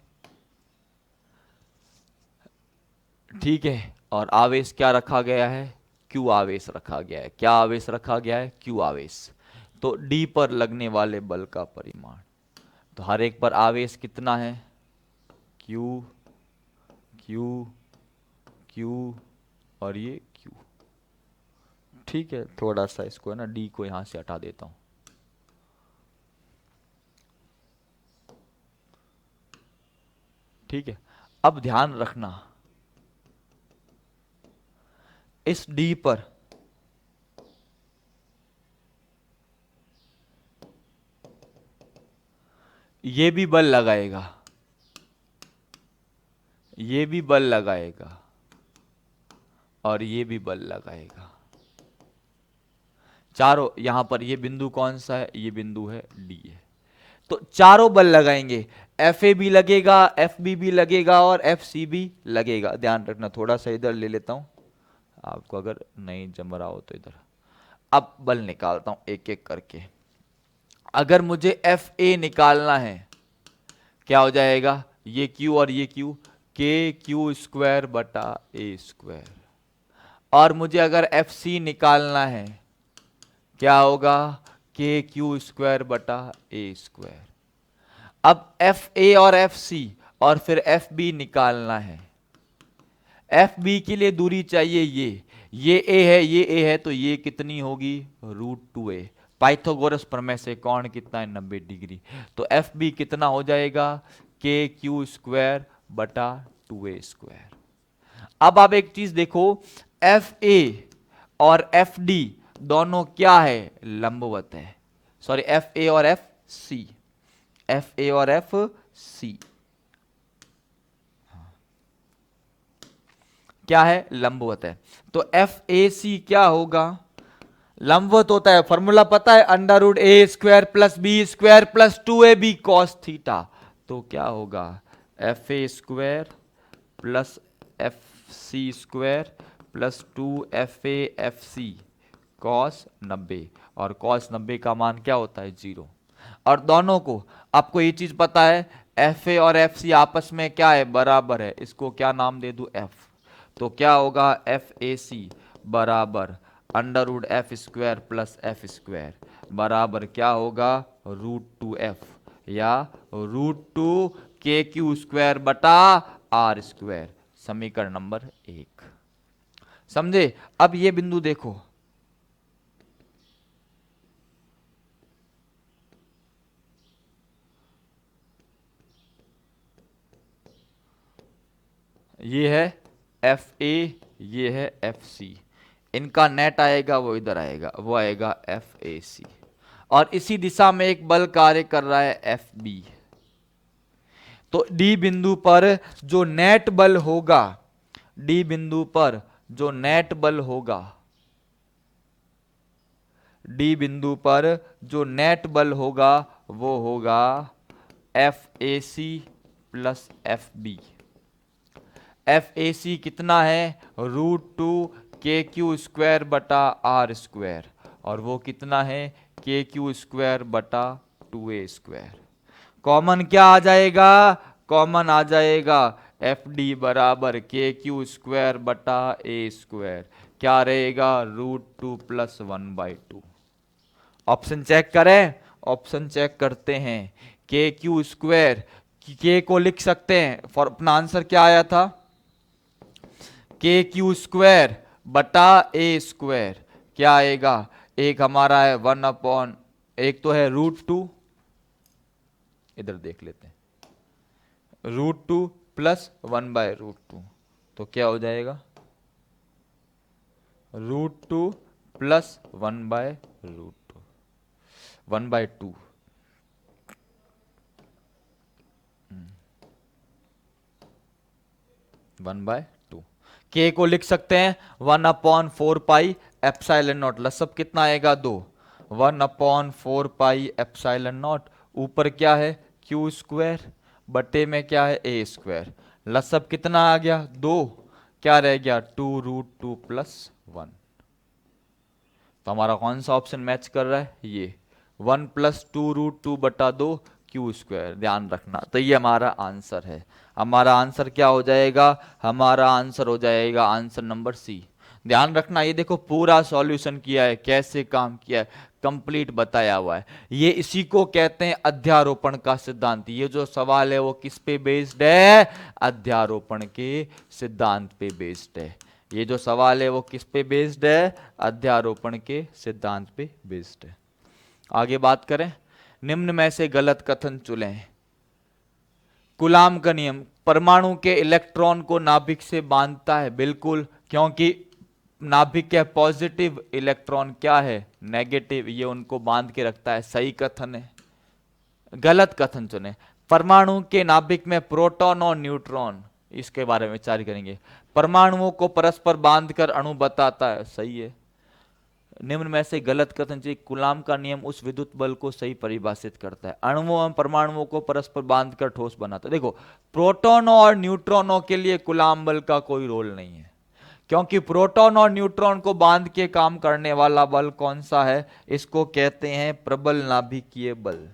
ठीक है। और आवेश क्या रखा गया है? क्यू आवेश रखा गया है। क्या आवेश रखा गया है? क्यू आवेश। तो डी पर लगने वाले बल का परिमाण, तो हर एक पर आवेश कितना है? क्यू, क्यू, क्यू और ये क्यू। ठीक है, थोड़ा सा इसको है ना, डी को यहां से हटा देता हूं। ठीक है। अब ध्यान रखना, इस डी पर ये भी बल लगाएगा, ये भी बल लगाएगा और ये भी बल लगाएगा। चारों यहां पर, ये बिंदु कौन सा है? ये बिंदु है डी है। तो चारों बल लगाएंगे, एफ ए भी लगेगा, एफ बी भी लगेगा और एफ सी भी लगेगा। ध्यान रखना, थोड़ा सा इधर ले लेता हूं आपको, अगर नहीं जम रहा हो तो इधर। अब बल निकालता हूं एक एक करके। अगर मुझे एफ ए निकालना है, क्या हो जाएगा? ये क्यू और ये क्यू, के क्यू स्क्वायर बटा ए स्क्वायर। और मुझे अगर एफ सी निकालना है, क्या होगा? के क्यू स्क्वायर बटा ए स्क्वायर। अब एफ ए और एफ सी और फिर एफ बी निकालना है। एफ बी के लिए दूरी चाहिए, ये ए है, ये ए है, तो ये कितनी होगी? √2a। पाइथागोरस प्रमेय से कोण कितना है? 90 डिग्री। तो एफ बी कितना हो जाएगा? के क्यू स्क्वायर बटा 2a स्क्वायर। अब आप एक चीज देखो, एफ ए और एफ डी दोनों क्या है? लंबवत है। सॉरी, एफ ए और एफ सी, एफ ए और एफ सी क्या है? लंबवत है। तो एफ ए सी क्या होगा? लंबवत होता है, फॉर्मूला पता है, √a² + b² + 2ab cos theta. तो क्या होगा? F A square plus F C square plus 2FA/FC cos 90। और cos 90 का मान क्या होता है? 0। और दोनों को, आपको ये चीज पता है, एफ ए और एफ सी आपस में क्या है? बराबर है। इसको क्या नाम दे दूं? एफ। तो क्या होगा? एफ ए सी बराबर √f² + f² बराबर क्या होगा? √2f या √2KQ² बटा r²। समीकरण नंबर 1। समझे? अब ये बिंदु देखो, ये है एफ ए, ये है एफ सी। इनका नेट आएगा, वो इधर आएगा, वो आएगा एफ ए सी। और इसी दिशा में एक बल कार्य कर रहा है, एफ बी। तो डी बिंदु पर जो नेट बल होगा, डी बिंदु पर जो नेट बल होगा, डी बिंदु पर जो नेट बल होगा वो होगा F A C plus F B. F A C कितना है? √2 के क्यू स्क्वायर बटा आर स्क्वायर, और वो कितना है के क्यू स्क्वायर बटा 2a स्क्वायर। कॉमन क्या आ जाएगा, कॉमन आ जाएगा एफ डी बराबर के क्यू स्क्वायर बटा ए स्क्वायर, क्या रहेगा √2 + 1/2। ऑप्शन चेक करें, ऑप्शन चेक करते हैं। के क्यू स्क्वायर, के को लिख सकते हैं, फॉर अपना आंसर क्या आया था, के क्यू स्क्वायर बटा ए स्क्वायर, क्या आएगा, एक हमारा है 1/, एक तो है √2, इधर देख लेते हैं, √2 + 1/√2, तो क्या हो जाएगा √2 + 1/√2, 1/2। 1/2। के को लिख सकते हैं 1/4 पाई एप्सिलॉन नॉट, लसब कितना आएगा 2, 1/4 पाई एप्सिलॉन नॉट, ऊपर क्या है क्यू स्क्वायर, बटे में क्या है ए स्क्वायर, लसब कितना आ गया 2, क्या रह गया 2√2 + 1। तो हमारा कौन सा ऑप्शन मैच कर रहा है, ये 1 + 2√2/2 क्यू स्क्वायर, ध्यान रखना। तो ये हमारा आंसर है, हमारा आंसर क्या हो जाएगा, हमारा आंसर हो जाएगा आंसर नंबर सी। ध्यान रखना, ये देखो पूरा सॉल्यूशन किया है, कैसे काम किया है, कंप्लीट बताया हुआ है। ये इसी को कहते हैं अध्यारोपण का सिद्धांत। ये जो सवाल है वो किस पे बेस्ड है, अध्यारोपण के सिद्धांत पे बेस्ड है। ये जो सवाल है वो किस पे बेस्ड है, अध्यारोपण के सिद्धांत पे बेस्ड है। आगे बात करें, निम्न में से गलत कथन चुनें। कूलाम का नियम परमाणु के इलेक्ट्रॉन को नाभिक से बांधता है, बिल्कुल, क्योंकि नाभिक के पॉजिटिव, इलेक्ट्रॉन क्या है नेगेटिव, ये उनको बांध के रखता है, सही कथन है। गलत कथन चुने, परमाणु के नाभिक में प्रोटॉन और न्यूट्रॉन, इसके बारे में विचार करेंगे। परमाणुओं को परस्पर बांधकर अणु बताता है, सही है। निम्न में से गलत कथन चाहिए, कूलाम का नियम उस विद्युत बल को सही परिभाषित करता है, अणुओं एवं परमाणुओं को परस्पर बांधकर ठोस बनाता है। देखो, प्रोटॉनों और न्यूट्रॉनों के लिए कूलाम बल का कोई रोल नहीं है, क्योंकि प्रोटॉन और न्यूट्रॉन को बांध के काम करने वाला बल कौन सा है, इसको कहते हैं प्रबल नाभिकीय बल।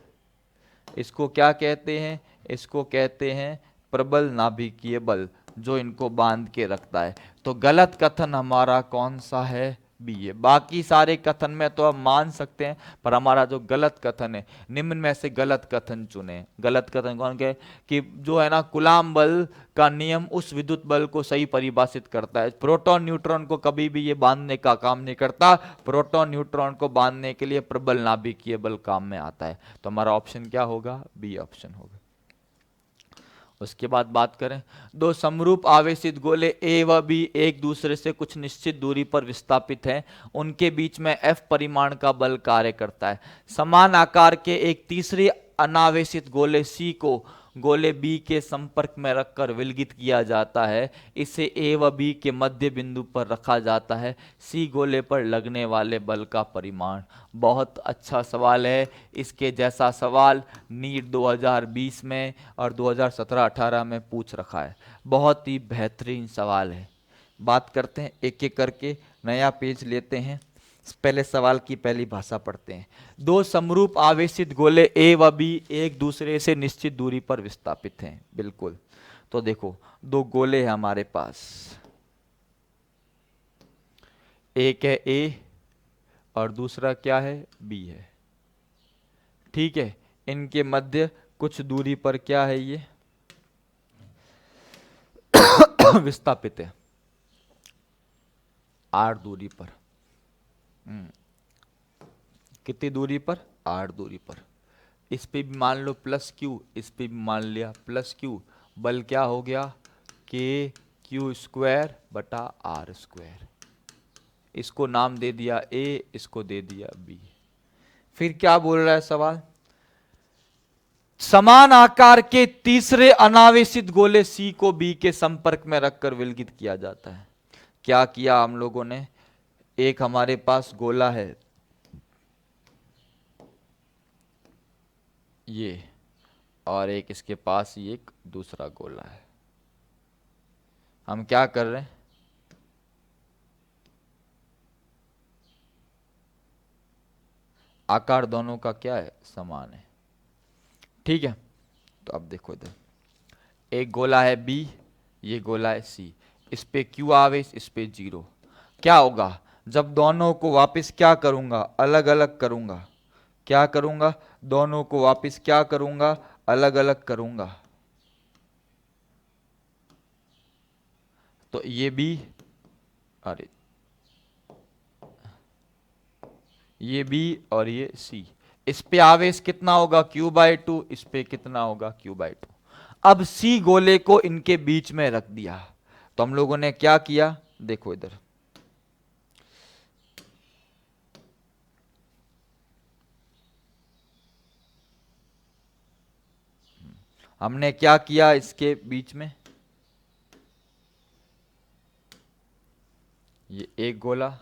इसको क्या कहते हैं, इसको कहते हैं प्रबल नाभिकीय बल, जो इनको बांध के रखता है। तो गलत कथन हमारा कौन सा है, बी है। बाकी सारे कथन में तो हम मान सकते हैं, पर हमारा जो गलत कथन है, निम्न में से गलत कथन चुने। गलत कथन कौन के, कि जो है ना कूलाम बल का नियम उस विद्युत बल को सही परिभाषित करता है, प्रोटॉन न्यूट्रॉन को कभी भी ये बांधने का काम नहीं करता, प्रोटॉन न्यूट्रॉन को बांधने के लिए प्रबल नाभिकीय बल काम में आता है। तो हमारा ऑप्शन क्या होगा, बी ऑप्शन होगा। उसके बाद बात करें, दो समरूप आवेशित गोले ए व बी एक दूसरे से कुछ निश्चित दूरी पर विस्थापित हैं, उनके बीच में F परिमाण का बल कार्य करता है। समान आकार के एक तीसरे अनावेशित गोले C को गोले B के संपर्क में रखकर विलगित किया जाता है। इसे A व B के मध्य बिंदु पर रखा जाता है। C गोले पर लगने वाले बल का परिमाण। बहुत अच्छा सवाल है, इसके जैसा सवाल नीट 2020 में और 2017-18 में पूछ रखा है। बहुत ही बेहतरीन सवाल है। बात करते हैं एक एक करके, नया पेज लेते हैं, पहले सवाल की पहली भाषा पढ़ते हैं। दो समरूप आवेशित गोले ए व बी एक दूसरे से निश्चित दूरी पर विस्थापित हैं, बिल्कुल। तो देखो, दो गोले हैं हमारे पास, एक है ए और दूसरा क्या है, बी है, ठीक है। इनके मध्य कुछ दूरी पर क्या है, ये विस्थापित है, आर दूरी पर। कितनी दूरी पर, आर दूरी पर। इस पे भी मान लो +Q, इस पे भी मान लिया +Q, बल क्या हो गया, KQ² बटा R²। इसको नाम दे दिया A, इसको दे दिया B। फिर क्या बोल रहा है सवाल, समान आकार के तीसरे अनावेशित गोले C को B के संपर्क में रखकर विलगित किया जाता है। क्या किया हम लोगों ने, एक हमारे पास गोला है ये, और एक इसके पास ये एक दूसरा गोला है। हम क्या कर रहे हैं, आकार दोनों का क्या है, समान है। ठीक है, तो अब देखो इधर एक गोला है बी, ये गोला है सी, इस पे क्यू आवेश, इस पे 0। क्या होगा जब दोनों को वापस क्या करूंगा, अलग अलग करूंगा, क्या करूंगा, दोनों को वापस क्या करूंगा, अलग अलग करूंगा। तो ये बी, अरे ये बी और ये सी, इस पे आवेश कितना होगा, Q/2, इस पे कितना होगा, Q/2। अब सी गोले को इनके बीच में रख दिया, तो हम लोगों ने क्या किया, देखो इधर हमने क्या किया, इसके बीच में ये एक गोला,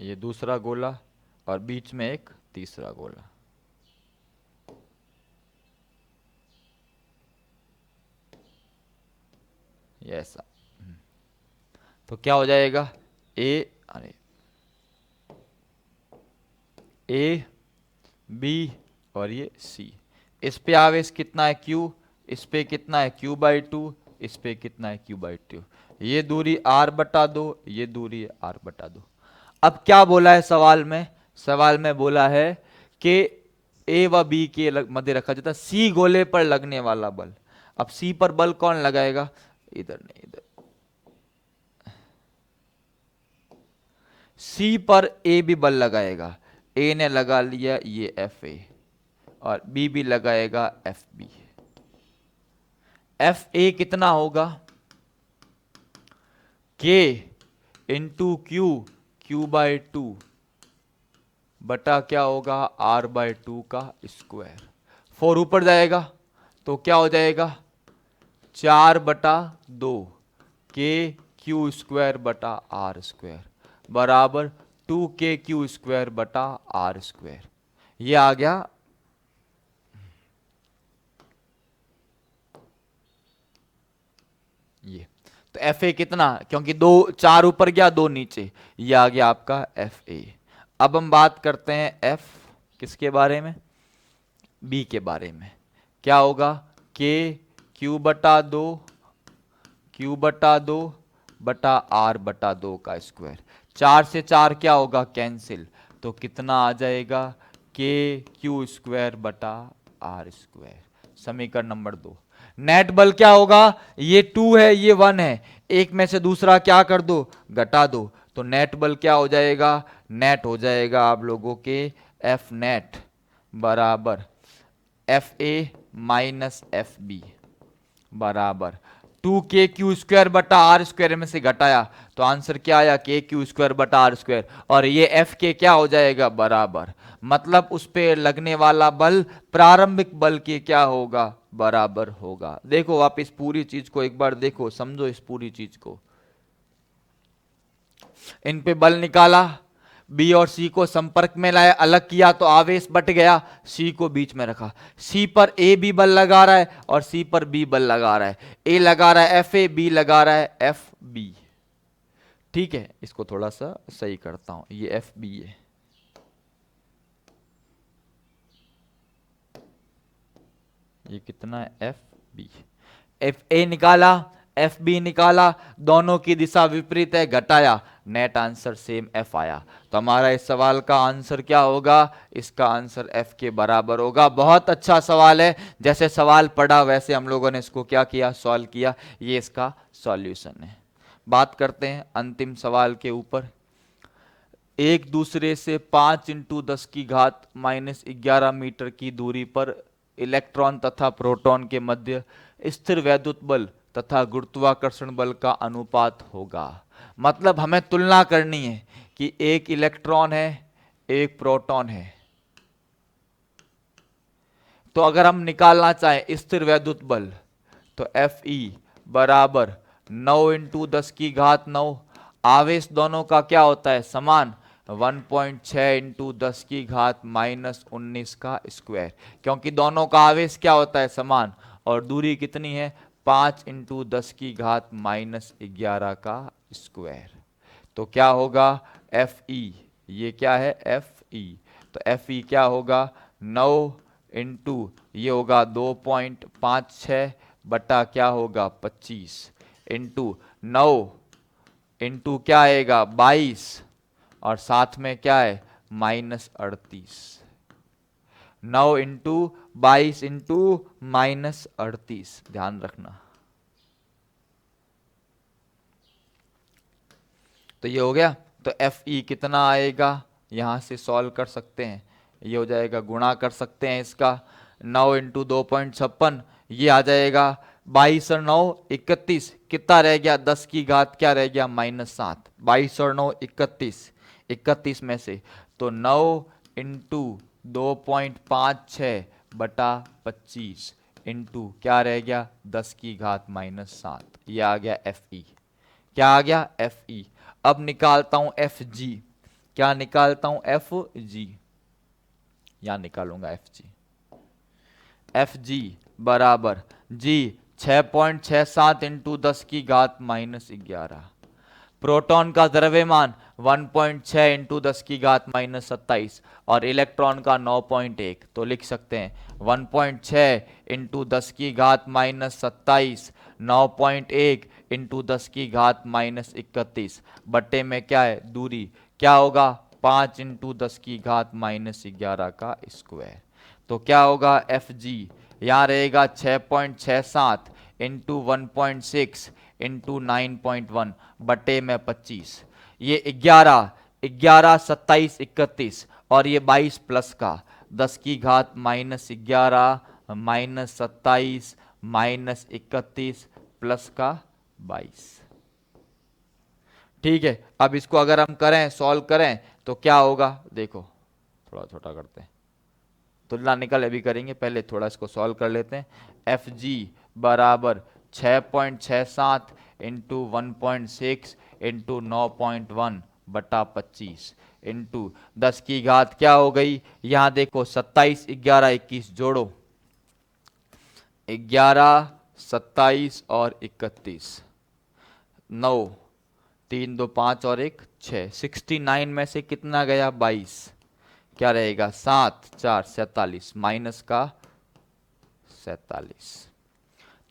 ये दूसरा गोला, और बीच में एक तीसरा गोला। ये ऐसा, तो क्या हो जाएगा, अरे ए बी और ये सी, इस पे आवेश कितना है Q, इस पे कितना है Q/2, इस पे कितना है Q/2, ये दूरी R/2, ये दूरी R/2। अब क्या बोला है सवाल में, सवाल में बोला है कि ए व बी के मध्य रखा जाता सी गोले पर लगने वाला बल। अब सी पर बल कौन लगाएगा, इधर नहीं, इधर सी पर ए भी बल लगाएगा, ए ने लगा लिया ये एफ ए, और बी भी लगाएगा एफ बी। एफ ए कितना होगा, के इंटू क्यू, Q/2 बटा क्या होगा, R/2 का स्क्वायर। 4 ऊपर जाएगा तो क्या हो जाएगा, 4/2 के Q² बटा R² बराबर 2KQ² बटा R²। ये आ गया, ये तो एफ ए कितना, क्योंकि 4 ऊपर गया 2 नीचे, ये आ गया आपका एफ ए। अब हम बात करते हैं एफ किसके बारे में, बी के बारे में। क्या होगा, के Q/2 Q/2 बटा R/2 का स्क्वायर। 4 से 4 क्या होगा, कैंसिल, तो कितना आ जाएगा, KQ² बटा R²। समीकरण नंबर 2। नेट बल क्या होगा, ये 2 है ये 1 है, एक में से दूसरा क्या कर दो, घटा दो, तो नेट बल क्या हो जाएगा, नेट हो जाएगा आप लोगों के एफ नेट बराबर F A minus F B बराबर 2KQ² बटा R² में से घटाया तो आंसर क्या आया, KQ² बटा R², और ये F के क्या हो जाएगा, बराबर, मतलब उस पे लगने वाला बल प्रारंभिक बल के क्या होगा, बराबर होगा। देखो आप इस पूरी चीज को एक बार देखो, समझो इस पूरी चीज को। इन पे बल निकाला, बी और सी को संपर्क में लाया, अलग किया तो आवेश बट गया, सी को बीच में रखा, सी पर ए भी बल लगा रहा है और सी पर बी बल लगा रहा है, ए लगा रहा है एफ ए, बी लगा रहा है एफ बी। ठीक है, इसको थोड़ा सा सही करता हूं, ये एफ बी है, ये कितना है, एफ बी। एफ ए निकाला, एफ बी निकाला, दोनों की दिशा विपरीत है, घटाया, नेट आंसर सेम एफ आया। तो हमारा इस सवाल का आंसर क्या होगा, इसका आंसर एफ के बराबर होगा। बहुत अच्छा सवाल है, जैसे सवाल पढ़ा वैसे हम लोगों ने इसको क्या किया, सॉल्व किया, ये इसका सॉल्यूशन है। बात करते हैं अंतिम सवाल के ऊपर। एक दूसरे से 5 × 10⁻11 मीटर की दूरी पर इलेक्ट्रॉन तथा प्रोटॉन के मध्य स्थिर वैद्युत बल तथा गुरुत्वाकर्षण बल का अनुपात होगा। मतलब हमें तुलना करनी है कि एक इलेक्ट्रॉन है, एक प्रोटॉन है, तो अगर हम निकालना चाहें स्थिर वैद्युत बल तो एफ ई बराबर 9 × 10⁻9, आवेश दोनों का क्या होता है, समान, 1.6 × 10⁻19 का स्क्वायर, क्योंकि दोनों का आवेश क्या होता है, समान, और दूरी कितनी है, 5 × 10⁻11 का स्क्वायर। तो क्या होगा, एफ ई, ये क्या है, एफ FE। तो FE क्या होगा, 9 इंटू ये होगा 2.56 बटा क्या होगा 25 इंटू 9 इंटू क्या आएगा 22 और साथ में क्या है -38। 9 इंटू 22 इंटू -38, ध्यान रखना। तो ये हो गया। तो FE कितना आएगा, यहां से सॉल्व कर सकते हैं, ये हो जाएगा, गुणा कर सकते हैं इसका, 9 इंटू 2.56, ये आ जाएगा 22 और 9 31, कितना रह गया 10 की घात क्या रह गया -7। 22 और 9 31, 31 में से तो 9 इंटू 2.56 बटा 25 इंटू क्या रह गया 10 की घात -7, ये आ गया FE। क्या आ गया FE। अब निकालता हूं FG, क्या निकालता हूं FG, यहां निकालूंगा FG। FG बराबर G 6.67 इंटू 10 की घात -11। प्रोटॉन का द्रव्यमान 1.6 इंटू 10 की घात -27 और इलेक्ट्रॉन का 9.1। तो लिख सकते हैं 1.6 इंटू 10 की घात -27, 9.1 इंटू 10 की घात -31 बट्टे में क्या है दूरी, क्या होगा 5 इंटू 10 की घात -11 का स्क्वायर। तो क्या होगा FG, यहाँ रहेगा 6.67 इंटू 1.6 इंटू 9.1 बटे में 25, ये 11 11 27 31 और ये 22 प्लस का 10 की घात -11 -27 -31 प्लस का 22। ठीक है, अब इसको अगर हम करें सॉल्व करें तो क्या होगा, देखो थोड़ा छोटा करते हैं, तुलना निकल अभी करेंगे, पहले थोड़ा इसको सॉल्व कर लेते हैं। FG बराबर 6.67 इंटू 1.6 इंटू 9.1 बटा 25 इंटू 10 की घात क्या हो गई, यहां देखो 27 11 21 जोड़ो, 11 27 और 31, 9 3 2 5 और 1 6, 69 में से कितना गया 22, क्या रहेगा 7 4 47 माइनस का 47।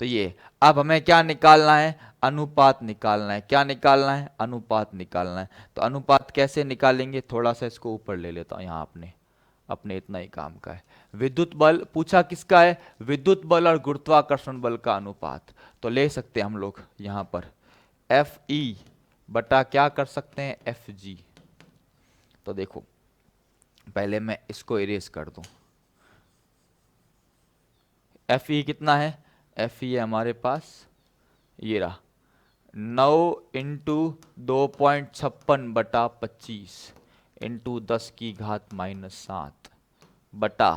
तो ये अब हमें क्या निकालना है, अनुपात निकालना है। क्या निकालना है, अनुपात निकालना है। तो अनुपात कैसे निकालेंगे, थोड़ा सा इसको ऊपर ले लेता हूं, यहाँ अपने इतना ही काम का है। विद्युत बल पूछा किसका है, विद्युत बल और गुरुत्वाकर्षण बल का अनुपात। तो ले सकते हैं हम लोग यहां पर FE बटा क्या कर सकते हैं FG। तो देखो पहले मैं इसको इरेज कर दूं। FE कितना है, FE है हमारे पास ये रहा 9 इंटू 2.56 बटा 25 इंटू 10 की घात -7 बटा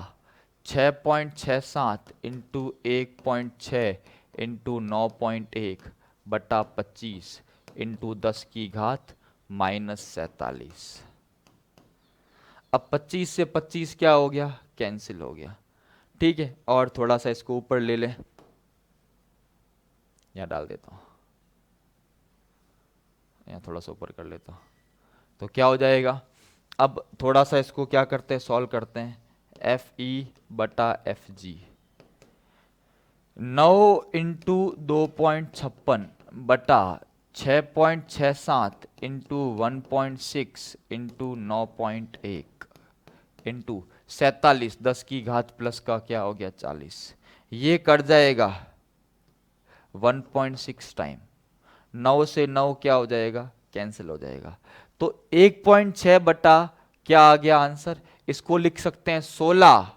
6.67 इंटू 1.6 इंटू 9.1 बटा 25 इंटू 10 की घात -47। अब 25 से 25 क्या हो गया, कैंसिल हो गया। ठीक है, और थोड़ा सा इसको ऊपर ले लें, यहाँ डाल देता हूँ, यहाँ थोड़ा सा ऊपर कर लेता हूँ। तो क्या हो जाएगा, अब थोड़ा सा इसको क्या करते हैं सॉल्व करते हैं। FE बटा FG 9 इंटू 2.56 बटा 6.67 इंटू 1.6 इंटू 9.1 इंटू 47, 10 की घात प्लस का क्या हो गया 40, ये कट जाएगा 1.6 टाइम, 9 से 9 क्या हो जाएगा कैंसिल हो जाएगा। तो 1.6 बटा क्या आ गया आंसर, इसको लिख सकते हैं 16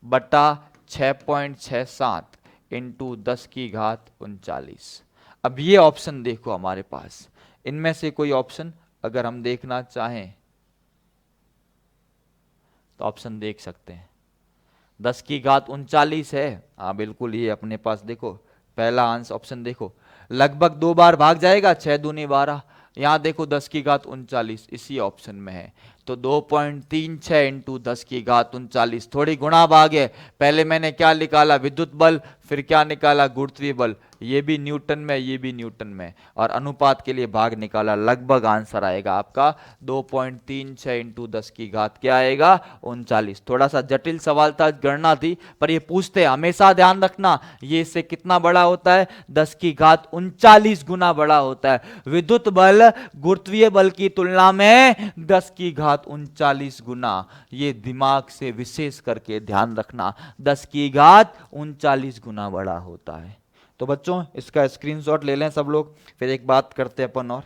बटा 6.67 इंटू 10 की घात 39। अब ये ऑप्शन देखो हमारे पास, इनमें से कोई ऑप्शन अगर हम देखना चाहें तो ऑप्शन देख सकते हैं। 10 की घात 39 है, हाँ बिल्कुल, ये अपने पास देखो पहला आंसर ऑप्शन देखो, लगभग 2 बार भाग जाएगा, 6 दूनी 12, यहाँ देखो 10 की घात 39 इसी ऑप्शन में है। तो 2.36 इंटू 10⁻39 थोड़ी गुणा भाग है। पहले मैंने क्या निकाला, विद्युत बल, फिर क्या निकाला, गुरुत्वीय बल। ये भी न्यूटन में, ये भी न्यूटन में, और अनुपात के लिए भाग निकाला। लगभग आंसर आएगा आपका 2.36 इंटू 10 क्या आएगा, 39। थोड़ा सा जटिल सवाल था, गणना थी, पर ये पूछते हमेशा, ध्यान रखना, ये इससे कितना बड़ा होता है, 10⁻39 गुना बड़ा होता है। विद्युत बल गुरुत्वीय बल की तुलना में 10⁻39 गुना। ये दिमाग से विशेष करके ध्यान रखना, 10⁻39 गुना बड़ा होता है। तो बच्चों इसका स्क्रीनशॉट ले लें सब लोग, फिर एक बात करते हैं अपन, और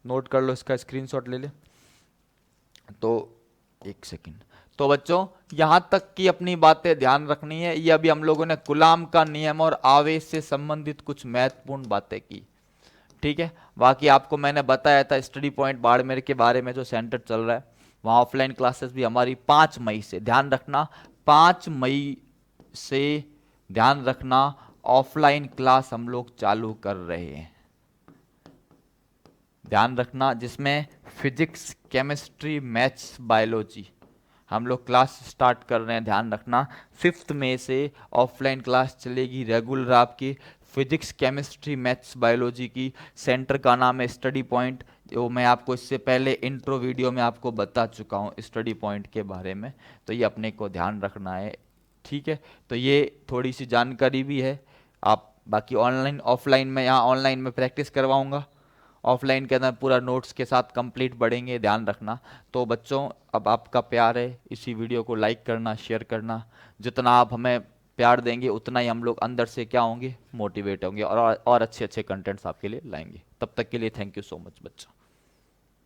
नोट कर लो, इसका स्क्रीनशॉट ले लें। तो एक सेकंड। तो बच्चों यहां तक की अपनी बातें ध्यान रखनी है। ये अभी हम लोगों ने कूलाम का नियम और आवेश से संबंधित कुछ महत्वपूर्ण बातें की, ठीक है। बाकी आपको मैंने बताया था स्टडी पॉइंट बाड़मेर के बारे में, जो सेंटर चल रहा है वहाँ ऑफलाइन क्लासेस भी हमारी 5 मई से, ध्यान रखना 5 मई से, ध्यान रखना ऑफलाइन क्लास हम लोग चालू कर रहे हैं, ध्यान रखना, जिसमें फिजिक्स, केमिस्ट्री, मैथ्स, बायोलॉजी हम लोग क्लास स्टार्ट कर रहे हैं। ध्यान रखना 5 मई से ऑफलाइन क्लास चलेगी रेगुलर आपकी, फिजिक्स, केमिस्ट्री, मैथ्स, बायोलॉजी की। सेंटर का नाम है स्टडी पॉइंट, जो मैं आपको इससे पहले इंट्रो वीडियो में आपको बता चुका हूँ स्टडी पॉइंट के बारे में। तो ये अपने को ध्यान रखना है, ठीक है। तो ये थोड़ी सी जानकारी भी है। आप बाकी ऑनलाइन, ऑफलाइन में, यहाँ ऑनलाइन में प्रैक्टिस करवाऊंगा, ऑफलाइन के अंदर पूरा नोट्स के साथ कंप्लीट बढ़ेंगे, ध्यान रखना। तो बच्चों अब आपका प्यार है, इसी वीडियो को लाइक करना, शेयर करना। जितना आप हमें प्यार देंगे उतना ही हम लोग अंदर से क्या होंगे, मोटिवेट होंगे, और अच्छे अच्छे कंटेंट्स आपके लिए लाएंगे। तब तक के लिए थैंक यू सो मच बच्चों।